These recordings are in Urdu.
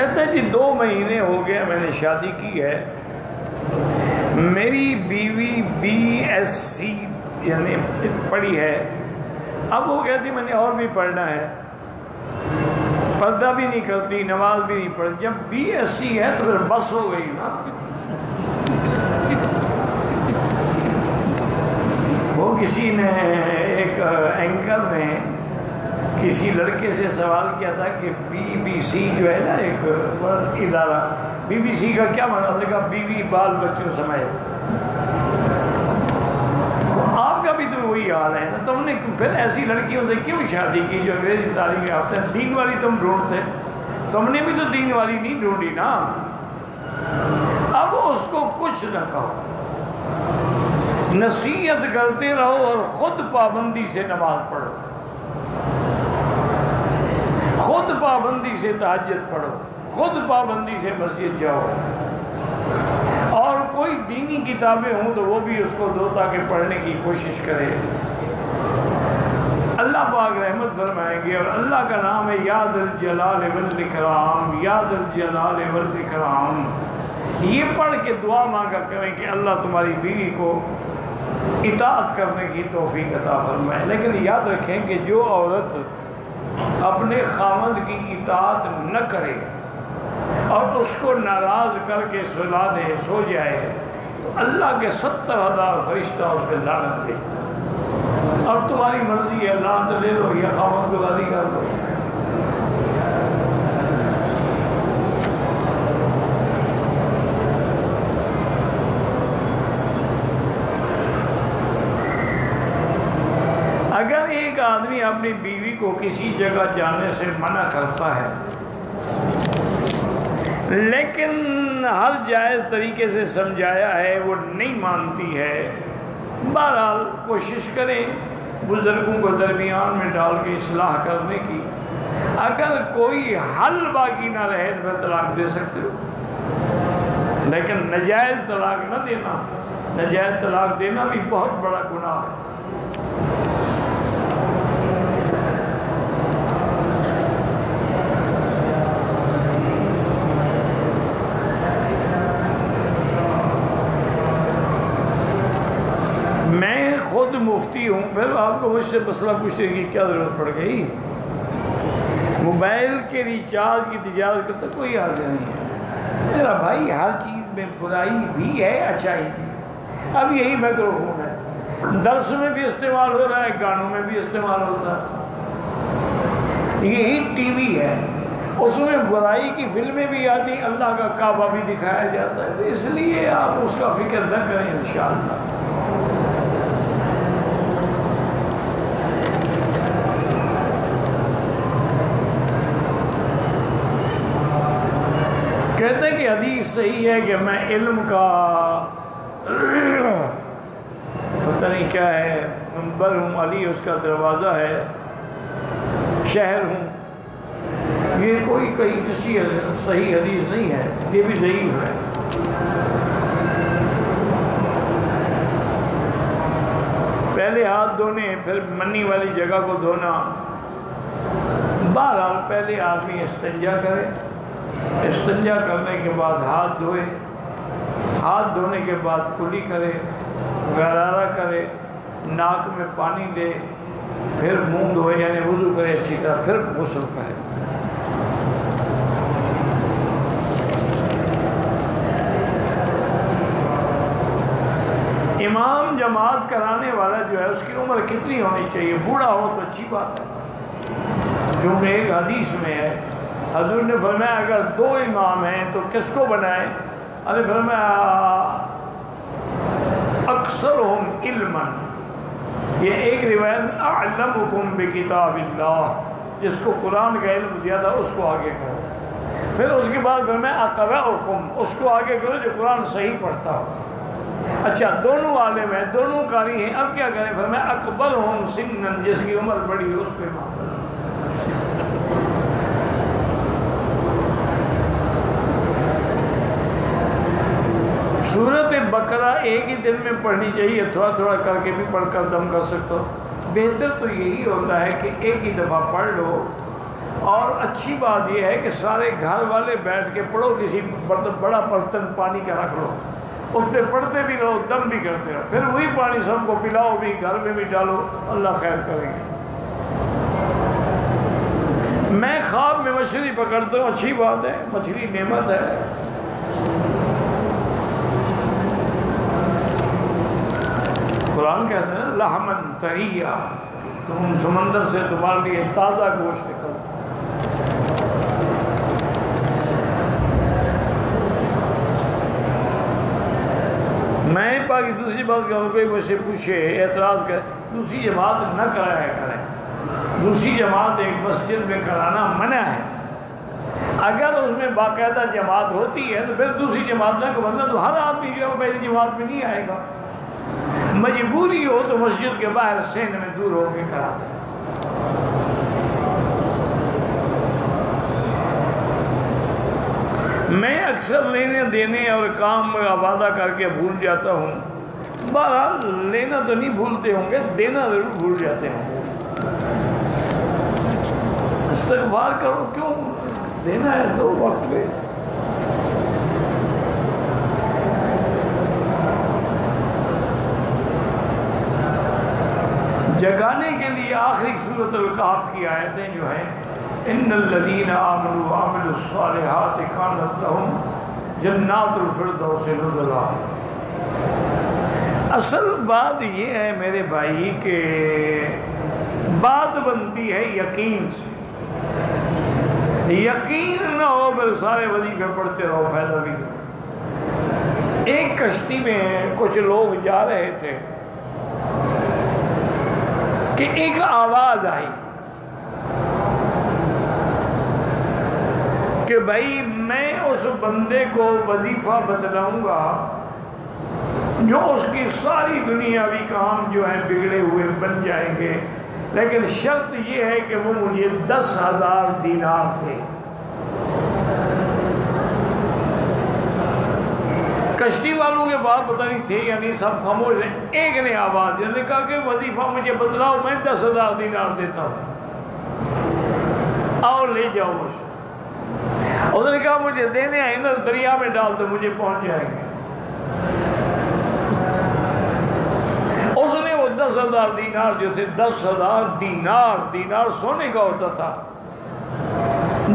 کہتا ہے جی 2 مہینے ہو گئے میں نے شادی کی ہے، میری بیوی BSc یعنی پڑھی ہے، اب وہ کہتی میں نے اور بھی پڑھنا ہے، پردہ بھی نہیں کرتی، نماز بھی نہیں پڑھتی۔ جب BSc ہے تو پھر بس ہو گئی نا۔ وہ کسی نے ایک اینکر نے کسی لڑکے سے سوال کیا تھا کہ BBC جو ہے نا ایک ادارہ، BBC کا کیا مطلب ہے؟ کہا بیوی بال بچوں سمیت۔ تو آپ کا بھی تو وہی حال ہے نا، تم نے پھر ایسی لڑکیوں سے کیوں شادی کی جو انگریزی تعلیم یافتہ ہے؟ دین والی تم ڈھونڈتے، تم نے بھی تو دین والی نہیں ڈھونڈی نا۔ اب اس کو کچھ نہ کہو، نصیحت کرتے رہو اور خود پابندی سے نماز پڑھو، خود پابندی سے تہجد پڑھو، خود پابندی سے مسجد جاؤ، اور کوئی دینی کتابیں ہوں تو وہ بھی اس کو دو تاکہ پڑھنے کی کوشش کرے۔ اللہ پاک رحمت فرمائیں گے، اور اللہ کا نام ہے یا ذا الجلال والاکرام، یا ذا الجلال والاکرام۔ یہ پڑھ کے دعا مانگا کریں کہ اللہ تمہاری بیوی کو اطاعت کرنے کی توفیق عطا فرمائے۔ لیکن یاد رکھیں کہ جو عورت اپنے خاوند کی اطاعت نہ کرے اور اس کو ناراض کر کے سلا دے، سو جائے، تو اللہ کے 70,000 فرشتہ اس پہ لعنت دیتا ہے۔ اب تمہاری مرضی ہے، لعنت لے لو یا خاوند کو راضی کر لو۔ اگر ایک آدمی اپنی بیوی کو کسی جگہ جانے سے منع کرتا ہے لیکن ہر جائز طریقے سے سمجھایا ہے وہ نہیں مانتی ہے، بہرحال کوشش کریں بزرگوں کو درمیان میں ڈال کے اصلاح کرنے کی۔ اگر کوئی حل باقی نہ رہے تو طلاق دے سکتے ہو، لیکن ناجائز طلاق نہ دینا، ناجائز طلاق دینا بھی بہت بڑا گناہ ہے۔ میں خود مفتی ہوں، پھر آپ کو مجھ سے مسئلہ پوچھنے کی کیا ضرورت پڑ گئی؟ موبائل کے ریچارج کی تجارت کرتا کوئی حاضر نہیں ہے میرا بھائی، ہر چیز میں برائی بھی ہے اچھائی بھی۔ اب یہی میکروفون ہے، درس میں بھی استعمال ہو رہا ہے، گانوں میں بھی استعمال ہوتا ہے، یہی ٹی وی ہے، اس میں برائی کی فلمیں بھی آتی، اللہ کا کعبہ بھی دکھایا جاتا ہے، تو اس لیے آپ اس کا فکر نہ کریں انشاءاللہ۔ کہتے ہیں کہ حدیث صحیح ہے کہ میں علم کا پتہ نہیں کیا ہے، منبر ہوں، علی اس کا دروازہ ہے، شہر ہوں، یہ کوئی کہیں کسی صحیح حدیث نہیں ہے، یہ بھی ضعیف ہے۔ پہلے ہاتھ دھونے، پھر منی والی جگہ کو دھونا، بہرحال پہلے آدمی استنجا کرے، استنجا کرنے کے بعد ہاتھ دھوئے، ہاتھ دھونے کے بعد کلی کرے، غرارہ کرے، ناک میں پانی دے، پھر منہ دھوئے یعنی وضو کرے اچھی طرح، پھر غسل کرے۔ امام جماعت کرانے والا جو ہے اس کی عمر کتنی ہونی چاہیے؟ بوڑھا ہو تو اچھی بات ہے، کیونکہ ایک حدیث میں ہے حضور نے فرمایا اگر 2 امام ہیں تو کس کو بنائیں؟ ارے فرمایا اکثرہم علما، یہ ایک روایت اعلمکم بکتاب اللہ، جس کو قرآن کا علم زیادہ اس کو آگے کرو، پھر اس کے بعد فرمایا اقرأکم، اس کو آگے کرو جو قرآن صحیح پڑھتا ہو۔ اچھا دونوں عالم ہیں، دونوں قاری ہیں، اب کیا کریں؟ فرمایا اکبرہم سنا، جس کی عمر بڑی ہے اس کو امام بناؤ۔ سورۃ بقرہ ایک ہی دن میں پڑھنی چاہیے، تھوڑا تھوڑا کر کے بھی پڑھ کر دم کر سکتے ہو۔ بہتر تو یہی ہوتا ہے کہ ایک ہی دفعہ پڑھ لو، اور اچھی بات یہ ہے کہ سارے گھر والے بیٹھ کے پڑھو، کسی بڑا برتن پانی کا رکھ لو، اس پہ پڑھتے بھی رہو، دم بھی کرتے رہو، پھر وہی پانی سب کو پلاؤ بھی، گھر میں بھی ڈالو، اللہ خیر کریں گے۔ میں خواب میں مچھلی پکڑتا ہوں، اچھی بات ہے، مچھلی نعمت ہے۔ قرآن کہتے ہیں لحمن طریا، تم سمندر سے تمہارے لیے تازہ گوشت نکلتا ہے۔ میں پاکی دوسری بات کہوں، کوئی مجھ سے پوچھے اعتراض کرے، دوسری جماعت نہ کرایا کریں، دوسری جماعت ایک مسجد میں کرانا منع ہے۔ اگر اس میں باقاعدہ جماعت ہوتی ہے تو پھر دوسری جماعت نہ کرنا، تو ہر آدمی جو ہے پہلی جماعت میں نہیں آئے گا۔ مجبوری ہو تو مسجد کے باہر سین میں دور ہو کے کرا دیں۔ میں اکثر لینے دینے اور کام کا وعدہ کر کے بھول جاتا ہوں، بہرحال لینا تو نہیں بھولتے ہوں گے، دینا ضرور بھول جاتے ہوں گے۔ استغفار کرو، کیوں دینا ہے دو وقت پہ۔ جگانے کے لیے آخری سورۃ الکہف کی آیتیں جو ہیں، ان الذین آمنوا وعملوا الصالحات کانت لہم جنات الفردوس نزلا۔ اصل بات یہ ہے میرے بھائی کہ بات بنتی ہے یقین سے، یقین نہ ہو پھر سارے وظیفے پڑھتے رہو، فائدہ بھی نہیں۔ ایک کشتی میں کچھ لوگ جا رہے تھے کہ ایک آواز آئی کہ بھائی میں اس بندے کو وظیفہ بتلاؤں گا جو اس کی ساری دنیاوی کام جو ہیں بگڑے ہوئے بن جائیں گے، لیکن شرط یہ ہے کہ وہ مجھے 10,000 دینار دے۔ کشتی والوں کے بات پتہ نہیں تھے یا نہیں، سب خاموش ہیں۔ ایک نے آواز نے کہا کہ وظیفہ مجھے بتلاؤ، میں 10,000 دینار دیتا ہوں، آؤ لے جاؤ مجھے۔ اس نے کہا مجھے دینے آئے نا دریا میں ڈال دو، مجھے پہنچ جائیں گے۔ اس نے وہ 10,000 دینار جو تھے، 10,000 دینار سونے کا ہوتا تھا،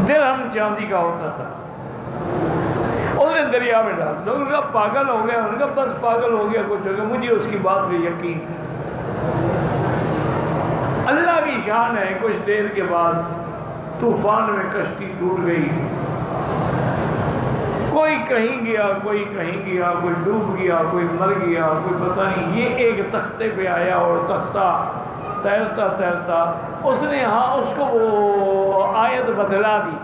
درہم چاندی کا ہوتا تھا، اس نے دریا میں ڈال۔ لوگوں نے کہا پاگل ہو گیا، انہوں نے کہا بس پاگل ہو گیا، کچھ ہو گیا، مجھے اس کی بات پہ یقین ہے۔ اللہ کی شان ہے، کچھ دیر کے بعد طوفان میں کشتی ٹوٹ گئی، کوئی کہیں گیا، کوئی کہیں گیا، کوئی ڈوب گیا، کوئی مر گیا، کوئی پتہ نہیں۔ یہ ایک تختے پہ آیا اور تختہ تیرتا تیرتا اس نے اس کو وہ آیت بتلا دی،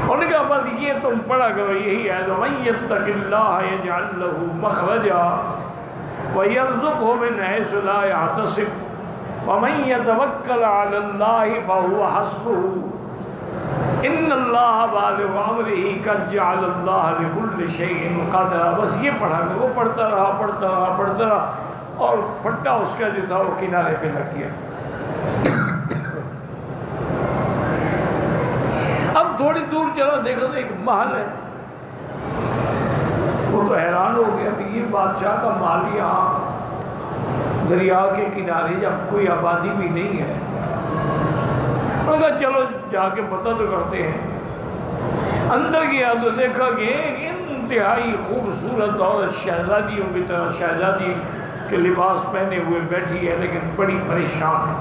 انہوں نے کہا بس یہ تم پڑھا کرو، یہی ہے وَمَن يَتَّقِ اللَّهَ يَجْعَلْ لَهُ مَخْرَجًا وَيَرْزُقْهُ مِنْ حَيْثُ لَا يَحْتَسِبُ وَمَن يَتَوَكَّلْ عَلَى اللَّهِ فَهُوَ حَسْبُهُ إِنَّ اللَّهَ بَالِغُ أَمْرِهِ قَدْ جَعَلَ اللَّهَ لِكُلِّ شَيْءٍ قَدْرًا۔ بس یہ پڑھا کرو، وہ پڑھتا رہا اور پھٹا اس کا جو تھا وہ کنارے پہ لگ گیا۔ اب تھوڑی دور چلا، دیکھا تو ایک محل ہے، وہ تو حیران ہو گیا کہ یہ بادشاہ کا محل یہاں دریا کے کنارے، جب کوئی آبادی بھی نہیں ہے۔ انہوں نے کہا چلو جا کے پتہ تو کرتے ہیں۔ اندر گیا تو دیکھا کہ ایک انتہائی خوبصورت عورت شہزادیوں کی طرح شہزادی کے لباس پہنے ہوئے بیٹھی ہے، لیکن بڑی پریشان ہے۔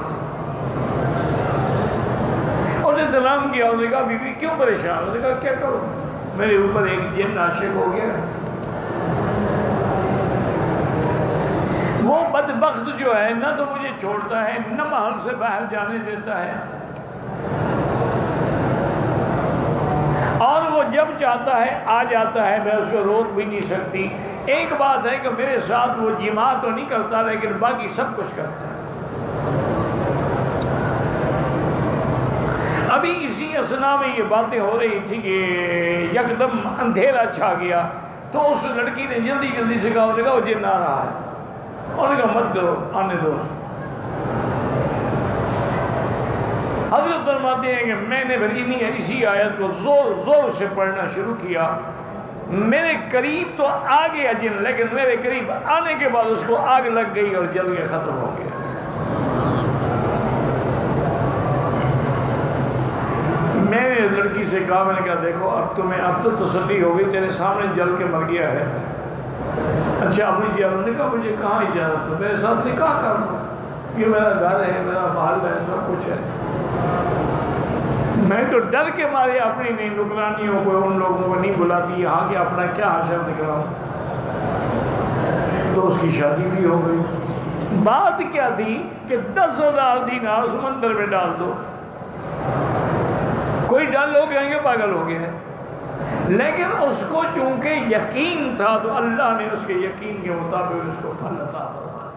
انہوں نے سلام کیا، انہوں نے کہا بی بی کیوں پریشان؟ انہوں نے کہا کیا کروں، میرے اوپر ایک جن عاشق ہو گیا ہے، وہ بدبخت جو ہے نہ تو مجھے چھوڑتا ہے، نہ محل سے باہر جانے دیتا ہے، اور وہ جب چاہتا ہے آ جاتا ہے، میں اس کو روک بھی نہیں سکتی۔ ایک بات ہے کہ میرے ساتھ وہ جماع تو نہیں کرتا، لیکن باقی سب کچھ کرتا ہے۔ ابھی اسی اثنا میں یہ باتیں ہو رہی تھی کہ یکدم اندھیرا چھا گیا، تو اس لڑکی نے جلدی جلدی سے کہا، انہوں نے کہا وہ جن آ رہا ہے، انہوں نے کہا مت کرو، آنے دو۔ حضرت فرماتے ہیں کہ میں نے پھر اسی آیت کو زور زور سے پڑھنا شروع کیا. میرے قریب تو آ گیا جن، لیکن میرے قریب آنے کے بعد اس کو آگ لگ گئی اور جل کے ختم ہو گیا. میں نے اس لڑکی سے کہا، میں نے کہا دیکھو اب تو تسلی ہو گئی، تیرے سامنے جل کے مر گیا ہے. اچھا اب مجھے انہوں نے کہا مجھے کہاں اجازت ہو، میرے ساتھ نکاح کر لو، یہ میرا گھر ہے، میرا محل ہے، سب کچھ ہے. میں تو ڈر کے مارے اپنی نہیں نکرانیوں کو، ان لوگوں کو نہیں بلاتی یہاں کہ اپنا کیا حشر نکلاؤں. تو اس کی شادی بھی ہو گئی. بات کیا تھی کہ 10,000 دینار سمندر میں ڈال دو. کوئی ڈر لوگ کہیں گے پاگل ہو گئے ہیں، لیکن اس کو چونکہ یقین تھا تو اللہ نے اس کے یقین کے مطابق اس کو پھل عطا فرمایا.